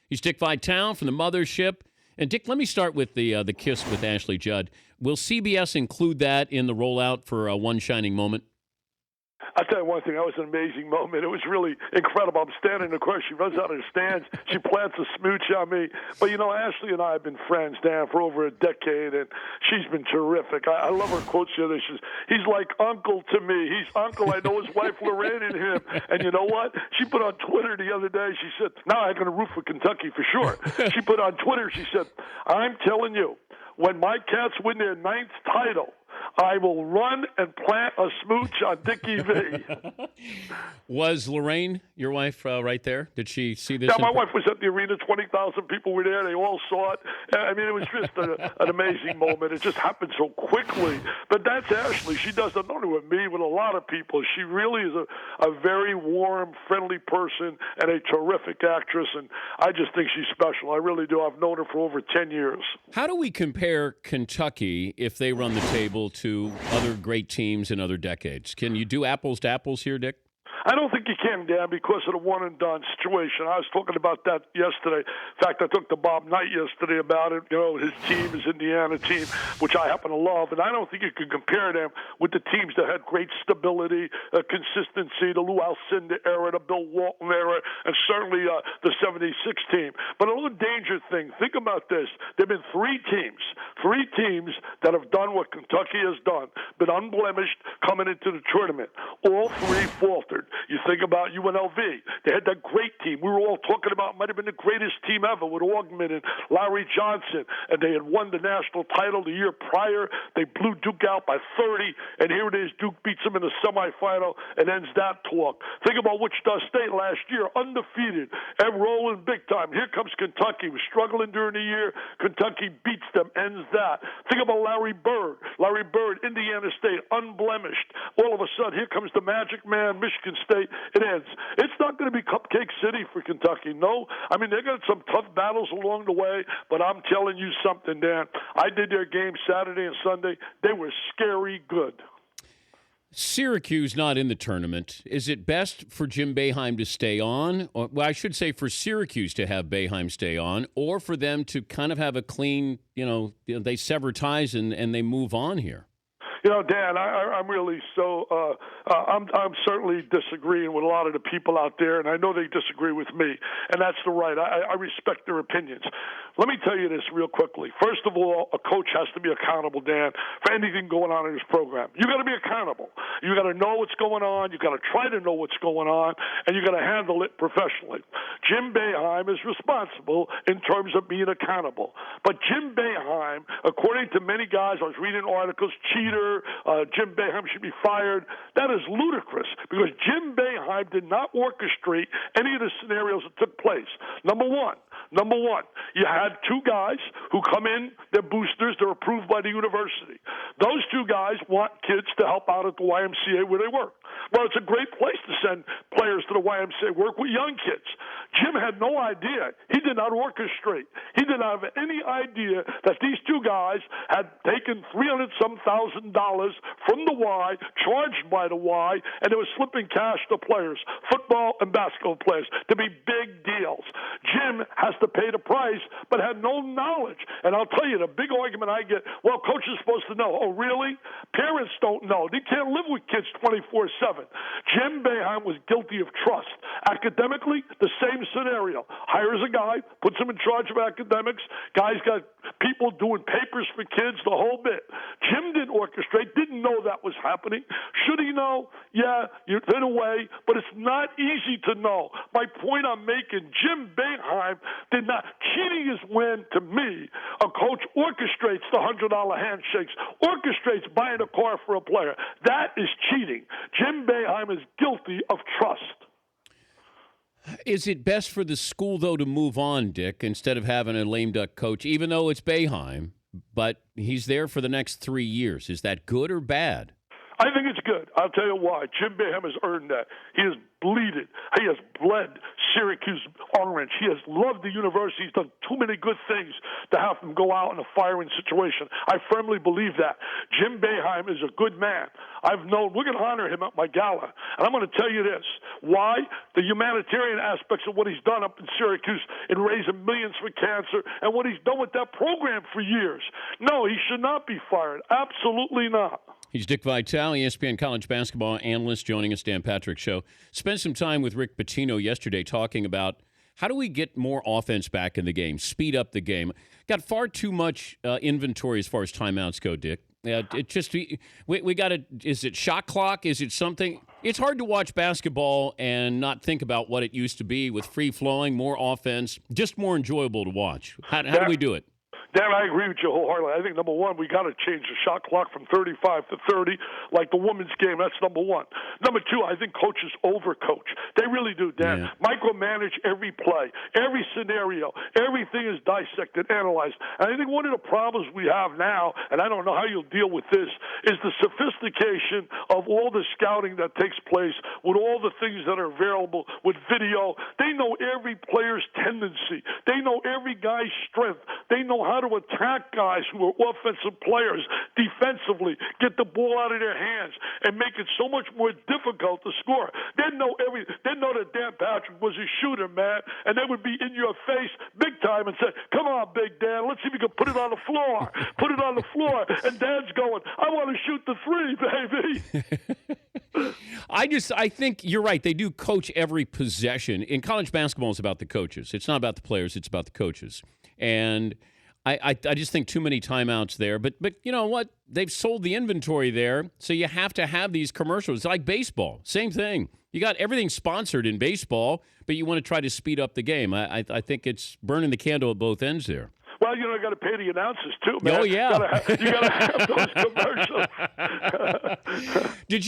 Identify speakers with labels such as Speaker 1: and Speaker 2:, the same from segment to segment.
Speaker 1: He's Dick Vitale from the Mothership. And, Dick, let me start with the kiss with Ashley Judd. Will CBS include that in the rollout for One Shining Moment?
Speaker 2: I'll tell you one thing. That was an amazing moment. It was really incredible. I'm standing in the corner. She runs out of the stands. She plants a smooch on me. But, Ashley and I have been friends, Dan, for over a decade, and she's been terrific. I love her quotes the other day. She says, he's like uncle to me. He's uncle. I know his wife Lorraine and him. And you know what? She put on Twitter the other day, she said, now I'm going to root for Kentucky for sure. She put on Twitter, she said, I'm telling you, when my Cats win their 9th title, I will run and plant a smooch on Dickie V.
Speaker 1: Was Lorraine, your wife, right there? Did she see this?
Speaker 2: Yeah, my wife was at the arena. 20,000 people were there. They all saw it. I mean, it was just an amazing moment. It just happened so quickly. But that's Ashley. She does not only with me, with a lot of people. She really is a very warm, friendly person and a terrific actress. And I just think she's special. I really do. I've known her for over 10 years.
Speaker 1: How do we compare Kentucky, if they run the table, to other great teams in other decades? Can you do apples to apples here, Dick?
Speaker 2: I don't think you can, Dan, because of the one-and-done situation. I was talking about that yesterday. In fact, I talked to Bob Knight yesterday about it. His team is Indiana team, which I happen to love, and I don't think you can compare them with the teams that had great stability, consistency, the Lou Alcindor era, the Bill Walton era, and certainly the 76 team. But a little danger thing, think about this. There have been three teams that have done what Kentucky has done, been unblemished coming into the tournament. All three faltered. You think about UNLV. They had that great team. We were all talking about might have been the greatest team ever with Augman and Larry Johnson, and they had won the national title the year prior. They blew Duke out by 30, and here it is. Duke beats them in the semifinal and ends that talk. Think about Wichita State last year, undefeated and rolling big time. Here comes Kentucky. Was struggling during the year. Kentucky beats them, ends that. Think about Larry Bird. Larry Bird, Indiana State, unblemished. All of a sudden, here comes the Magic Man, Michigan State. It ends. It's not going to be Cupcake City for Kentucky. No. I mean, they got some tough battles along the way, but I'm telling you something, Dan. I did their game Saturday and Sunday. They were scary good.
Speaker 1: Syracuse not in the tournament. Is it best for Jim Boeheim to stay on? Or, well, I should say for Syracuse to have Boeheim stay on, or for them to kind of have a clean, they sever ties and they move on here?
Speaker 2: Dan, I'm really I'm certainly disagreeing with a lot of the people out there, and I know they disagree with me, and that's the right. I respect their opinions. Let me tell you this real quickly. First of all, a coach has to be accountable, Dan, for anything going on in his program. You got to be accountable. You got to know what's going on. You got to try to know what's going on, and you got to handle it professionally. Jim Boeheim is responsible in terms of being accountable, but Jim Boeheim, according to many guys, I was reading articles, cheater. Jim Boeheim should be fired. That is ludicrous because Jim Boeheim did not orchestrate any of the scenarios that took place. Number one, you had two guys who come in, they're boosters, they're approved by the university. Those two guys want kids to help out at the YMCA where they work. Well, it's a great place to send players to the YMCA, work with young kids. Jim had no idea. He did not orchestrate. He did not have any idea that these two guys had taken $300,000 from the Y, charged by the Y, and they were slipping cash to players, football and basketball players, to be big deals. Jim has to pay the price, but had no knowledge. And I'll tell you, the big argument I get, well, coach is supposed to know. Oh, really? Parents don't know. They can't live with kids 24/7. Jim Boeheim was guilty of trust. Academically, the same scenario. Hires a guy, puts him in charge of academics. Guy's got people doing papers for kids, the whole bit. Jim didn't orchestrate, didn't know that was happening. Should he know? Yeah, in a way, but it's not easy to know. My point I'm making, Jim Boeheim did not. Cheating is when, to me, a coach orchestrates the $100 handshakes, orchestrates buying a car for a player. That is cheating. Jim Boeheim is guilty of trust.
Speaker 1: Is it best for the school, though, to move on, Dick, instead of having a lame duck coach, even though it's Boeheim, but he's there for the next 3 years? Is that good or bad?
Speaker 2: I think it's good. I'll tell you why. Jim Boeheim has earned that. He has bleeded. He has bled Syracuse orange. He has loved the university. He's done too many good things to have him go out in a firing situation. I firmly believe that. Jim Boeheim is a good man. We're going to honor him at my gala. And I'm going to tell you this. Why? The humanitarian aspects of what he's done up in Syracuse in raising millions for cancer and what he's done with that program for years. No, he should not be fired. Absolutely not.
Speaker 1: He's Dick Vitale, ESPN college basketball analyst, joining us, Dan Patrick Show. Spent some time with Rick Pitino yesterday talking about how do we get more offense back in the game, speed up the game. Got far too much inventory as far as timeouts go, Dick. It just we got to. Is it shot clock? Is it something? It's hard to watch basketball and not think about what it used to be with free flowing, more offense, just more enjoyable to watch. How do we do it?
Speaker 2: Dan, I agree with you wholeheartedly. I think, number one, we got to change the shot clock from 35 to 30, like the women's game. That's number one. Number two, I think coaches overcoach. They really do, Dan.
Speaker 1: Yeah.
Speaker 2: Micromanage every play, every scenario. Everything is dissected, analyzed. And I think one of the problems we have now, and I don't know how you'll deal with this, is the sophistication of all the scouting that takes place with all the things that are available with video. They know every player's tendency. They know every guy's strength. They know how to attack guys who are offensive players defensively, get the ball out of their hands, and make it so much more difficult to score. They know that Dan Patrick was a shooter, man, and they would be in your face big time and say, "Come on, Big Dan, let's see if we can put it on the floor." Put it on the floor, and Dan's going, "I want to shoot the three, baby."
Speaker 1: I think you're right. They do coach every possession. In college basketball, it's about the coaches. It's not about the players. It's about the coaches. And I just think too many timeouts there. But you know what? They've sold the inventory there, so you have to have these commercials. It's like baseball. Same thing. You got everything sponsored in baseball, but you want to try to speed up the game. I think it's burning the candle at both ends there.
Speaker 2: Well, you got to pay the announcers too, man.
Speaker 1: Oh, yeah.
Speaker 2: You got to have those commercials.
Speaker 1: Did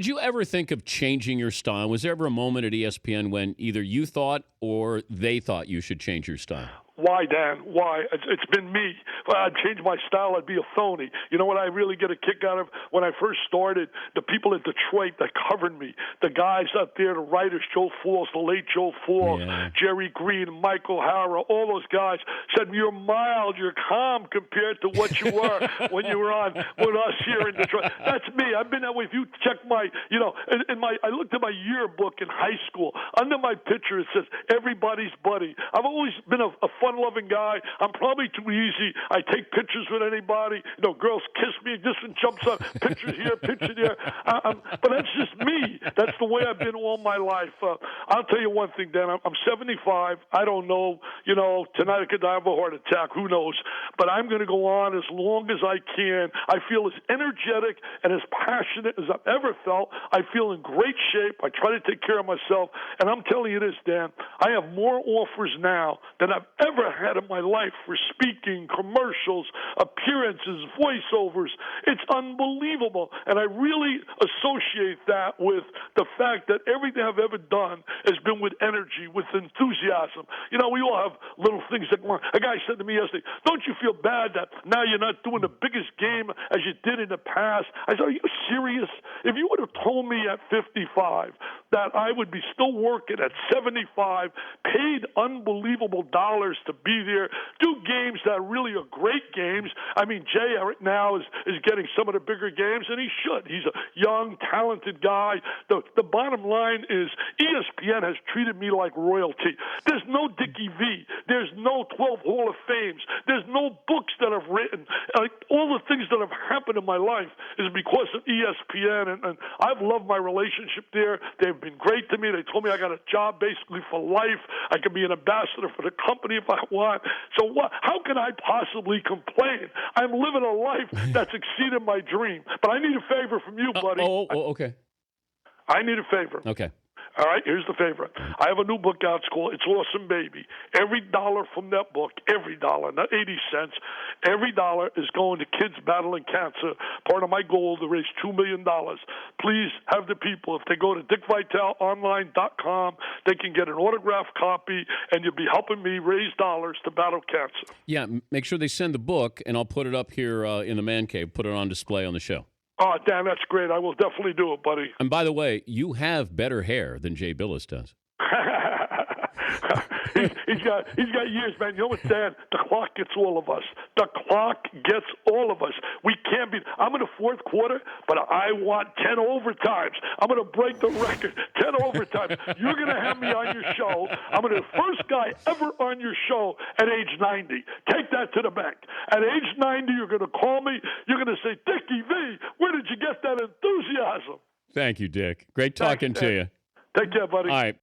Speaker 1: you ever think of changing your style? Was there ever a moment at ESPN when either you thought or they thought you should change your style?
Speaker 2: Why, Dan? Why? It's been me. If I'd change my style, I'd be a phony. You know what I really get a kick out of? When I first started, the people in Detroit that covered me, the guys out there, the writers, Joe Falls, the late Joe Falls, Jerry Green, Michael Hara, all those guys said, "You're mild, you're calm compared to what you were when you were on with us here in Detroit." That's me. I've been that way. If you check my, I looked at my yearbook in high school. Under my picture, it says, "Everybody's buddy." I've always been a fun-loving guy. I'm probably too easy. I take pictures with anybody. Girls kiss me, just jumps up. Pictures here, picture there. But that's just me. That's the way I've been all my life. I'll tell you one thing, Dan. I'm 75. I don't know. Tonight I could die of a heart attack. Who knows? But I'm going to go on as long as I can. I feel as energetic and as passionate as I've ever felt. I feel in great shape. I try to take care of myself. And I'm telling you this, Dan. I have more offers now than I've ever had in my life for speaking, commercials, appearances, voiceovers. It's unbelievable. And I really associate that with the fact that everything I've ever done has been with energy, with enthusiasm. We all have little things that go on. A guy said to me yesterday, "Don't you feel bad that now you're not doing the biggest game as you did in the past?" I said, "Are you serious? If you would have told me at 55 that I would be still working at 75, paid unbelievable dollars to be there, do games that really are great games." I mean, Jay right now is getting some of the bigger games, and he should. He's a young, talented guy. The bottom line is ESPN has treated me like royalty. There's no Dickie V. There's no 12 Hall of Fames. There's no books that I've written. All the things that have happened in my life is because of ESPN, and I've loved my relationship there. They've been great to me. They told me I got a job basically for life. I could be an ambassador for the company if I want. So what? How can I possibly complain? I'm living a life that's exceeded my dream. But I need a favor from you, buddy.
Speaker 1: Okay.
Speaker 2: I need a favor.
Speaker 1: Okay.
Speaker 2: All right, here's the favor. I have a new book out. It's called It's Awesome Baby. Every dollar from that book, every dollar, not 80 cents, every dollar is going to kids battling cancer. Part of my goal to raise $2 million. Please have the people, if they go to dickvitaleonline.com, they can get an autographed copy, and you'll be helping me raise dollars to battle cancer.
Speaker 1: Yeah, make sure they send the book, and I'll put it up here in the man cave, put it on display on the show.
Speaker 2: Oh, Dan, that's great. I will definitely do it, buddy.
Speaker 1: And by the way, you have better hair than Jay Billis does.
Speaker 2: he's got years, man. You know what, Dan? The clock gets all of us. The clock gets all of us. We can't be. I'm in the fourth quarter, but I want 10 overtimes. I'm going to break the record. 10 overtimes. You're going to have me on your show. I'm going to be the first guy ever on your show at age 90. Take that to the bank. At age 90, you're going to call me. You're going to say, Dickie V, where did you get that enthusiasm?
Speaker 1: Thank you, Dick. Great talking to you.
Speaker 2: Take care, buddy.
Speaker 1: All right.